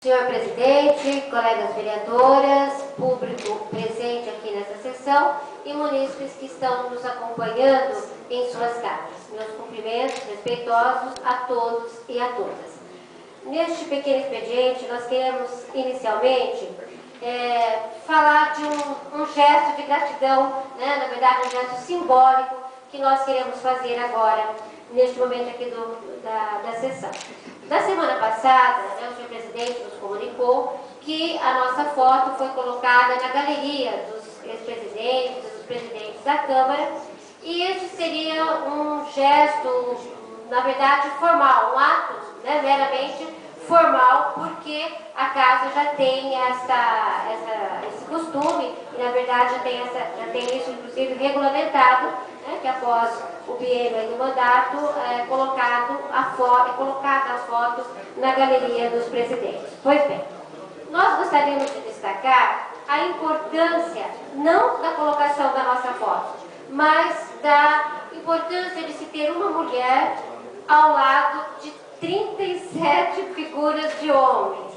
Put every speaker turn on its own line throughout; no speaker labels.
Senhor presidente, colegas vereadoras, público presente aqui nessa sessão e munícipes que estão nos acompanhando em suas casas. Meus cumprimentos respeitosos a todos e a todas. Neste pequeno expediente, nós queremos inicialmente falar de um gesto de gratidão, na verdade um gesto simbólico que nós queremos fazer agora, neste momento aqui da sessão. Na semana passada, o senhor presidente nos comunicou que a nossa foto foi colocada na galeria dos ex-presidentes, dos presidentes da Câmara, e este seria um gesto, na verdade, formal, um ato meramente formal, porque a casa já tem esse costume, e na verdade já tem isso, inclusive, regulamentado, que após o biênio do mandato é colocada a foto na galeria dos presidentes. Pois bem, nós gostaríamos de destacar a importância, não da colocação da nossa foto, mas da importância de se ter uma mulher ao lado de 37 figuras de homens,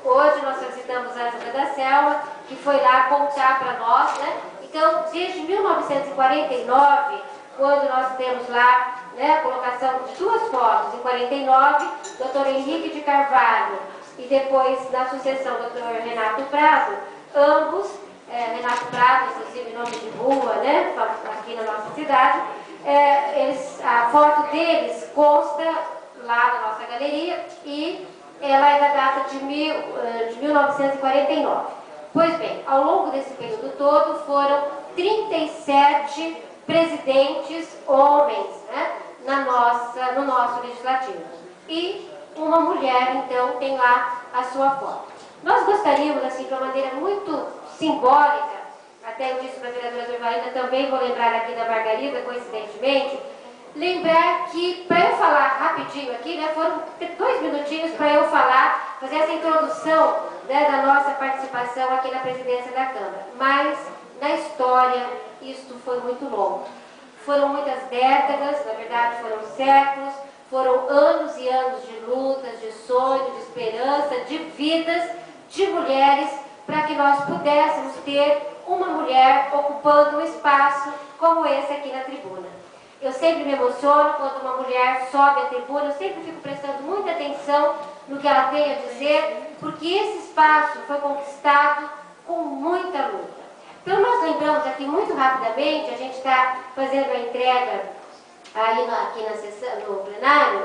Hoje nós visitamos a Ângela da Selva, que foi lá contar para nós, Então, desde 1949, quando nós temos lá a colocação de duas fotos, em 49, Dr. Henrique de Carvalho, e depois, na sucessão, Dr. Renato Prado, ambos, Renato Prado, inclusive nome de rua, aqui na nossa cidade, a foto deles consta lá na nossa galeria e ela é da data de 1949. Pois bem, ao longo desse período todo foram 37 presidentes homens no nosso legislativo. E uma mulher, então, tem lá a sua foto. Nós gostaríamos, assim, de uma maneira muito simbólica, até eu disse para a vereadora Dorvalina, também vou lembrar aqui da Margarida, coincidentemente, lembrar que, para eu falar rapidinho aqui, foram 2 minutinhos para eu falar, fazer essa introdução da nossa participação aqui na presidência da Câmara. Mas, na história, isto foi muito longo. Foram muitas décadas, na verdade foram séculos, foram anos e anos de lutas, de sonhos, de esperança, de vidas, de mulheres, para que nós pudéssemos ter uma mulher ocupando um espaço como esse aqui na tribuna. Eu sempre me emociono quando uma mulher sobe à tribuna, eu sempre fico prestando muita atenção no que ela tem a dizer, porque esse espaço foi conquistado com muita luta. Então nós lembramos aqui muito rapidamente, a gente está fazendo a entrega aí aqui na sessão, no plenário,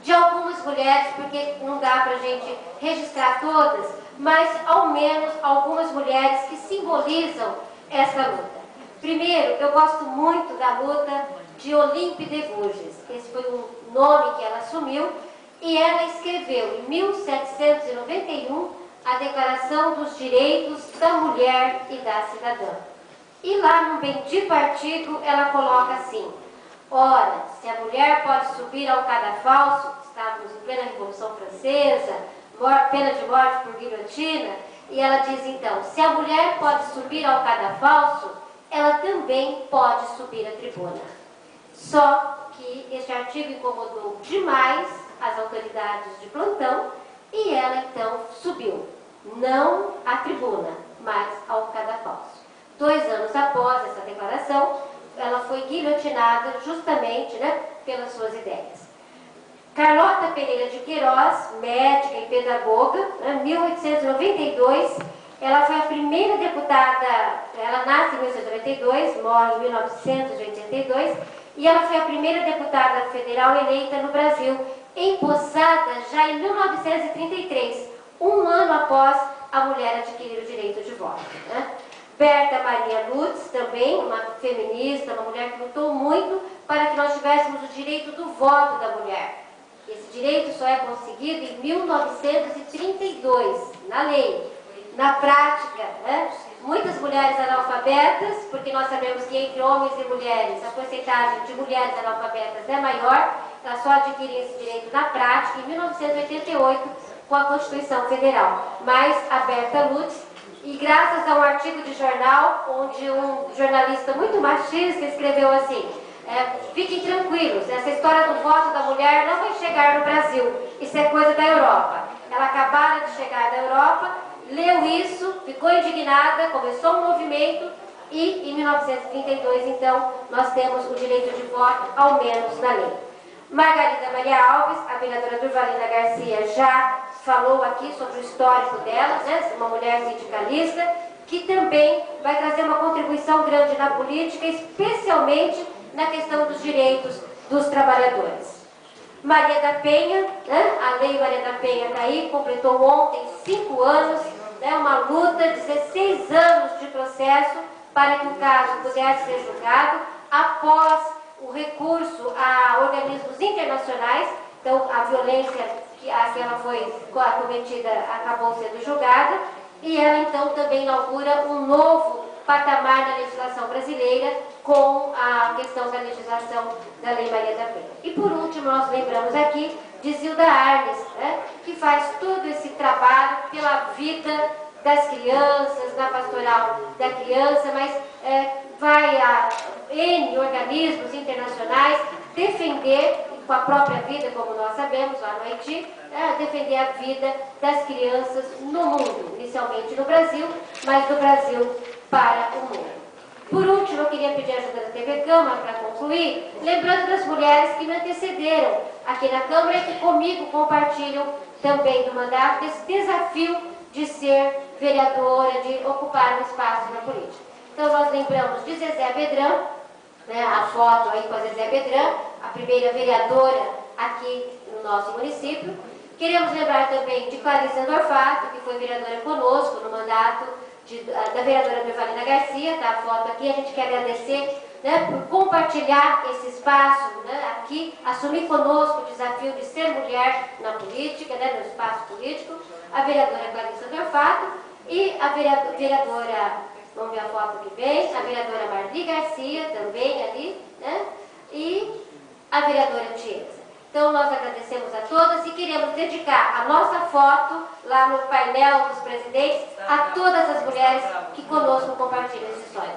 de algumas mulheres, porque não dá para a gente registrar todas, mas ao menos algumas mulheres que simbolizam essa luta. Primeiro, eu gosto muito da luta de Olympe de Gouges. Esse foi o nome que ela assumiu, e ela escreveu em 1791 a Declaração dos Direitos da Mulher e da Cidadã. E lá no bendito artigo ela coloca assim: ora, se a mulher pode subir ao cadafalso, estávamos em plena Revolução Francesa, pena de morte por guilhotina, e ela diz então, se a mulher pode subir ao cadafalso, ela também pode subir à tribuna. Só que este artigo incomodou demais as autoridades de plantão e ela então subiu, não à tribuna, mas ao cadafalso. 2 anos após essa declaração, ela foi guilhotinada justamente pelas suas ideias. Carlota Pereira de Queiroz, médica e pedagoga, em 1892, ela foi a primeira deputada, ela nasce em 1892, morre em 1982, e ela foi a primeira deputada federal eleita no Brasil, empossada já em 1933, um ano após a mulher adquirir o direito de voto. Berta Maria Lutz, também uma feminista, uma mulher que lutou muito para que nós tivéssemos o direito do voto da mulher. Esse direito só é conseguido em 1932, na lei. Na prática, muitas mulheres analfabetas, porque nós sabemos que entre homens e mulheres a porcentagem de mulheres analfabetas é maior, elas só adquirem esse direito na prática em 1988 com a Constituição Federal. Mas a Berta Lutz, e graças a um artigo de jornal, onde um jornalista muito machista escreveu assim: fiquem tranquilos, essa história do voto da mulher não vai chegar no Brasil, isso é coisa da Europa. ela acabara de chegar da Europa, leu isso, ficou indignada, começou um movimento e em 1932, então, nós temos o direito de voto, ao menos na lei. Margarida Maria Alves, a vereadora Durvalina Garcia já falou aqui sobre o histórico dela, né, uma mulher sindicalista, que também vai trazer uma contribuição grande na política, especialmente na questão dos direitos dos trabalhadores. Maria da Penha, né, a Lei Maria da Penha está aí, completou ontem 5 anos, né, uma luta, 16 anos de processo para que o caso pudesse ser julgado após o recurso a organismos internacionais. Então, a violência que ela foi cometida acabou sendo julgada, e ela então também inaugura um novo patamar na legislação brasileira com a questão da legislação da Lei Maria da Penha. E por último, nós lembramos aqui de Zilda Arnes, né, que faz todo esse trabalho pela vida das crianças, na pastoral da criança, mas vai a N organismos internacionais defender, com a própria vida, como nós sabemos, lá no Haiti, defender a vida das crianças no mundo, inicialmente no Brasil, mas do Brasil para o mundo. Por último, eu queria pedir a ajuda da TV Câmara para concluir, lembrando das mulheres que me antecederam aqui na Câmara e que comigo compartilham também do mandato desse desafio de ser vereadora, de ocupar um espaço na política. Então, nós lembramos de Zezé Bedrão, né, a foto aí com a Zezé Bedrão, a primeira vereadora aqui no nosso município. Queremos lembrar também de Clarice Andorfato, que foi vereadora conosco no mandato da vereadora Durvalina Garcia, tá a foto aqui. A gente quer agradecer, né, por compartilhar esse espaço, né, aqui, assumir conosco o desafio de ser mulher na política, né, no espaço político, a vereadora Clarice Andorfato e a vereadora, vamos ver a foto que vem, a vereadora Marli Garcia, também ali, né, e a vereadora Tiesa. Então, nós agradecemos a todas e queremos dedicar a nossa foto lá no painel dos presidentes a todas as mulheres que conosco compartilham esse sonho.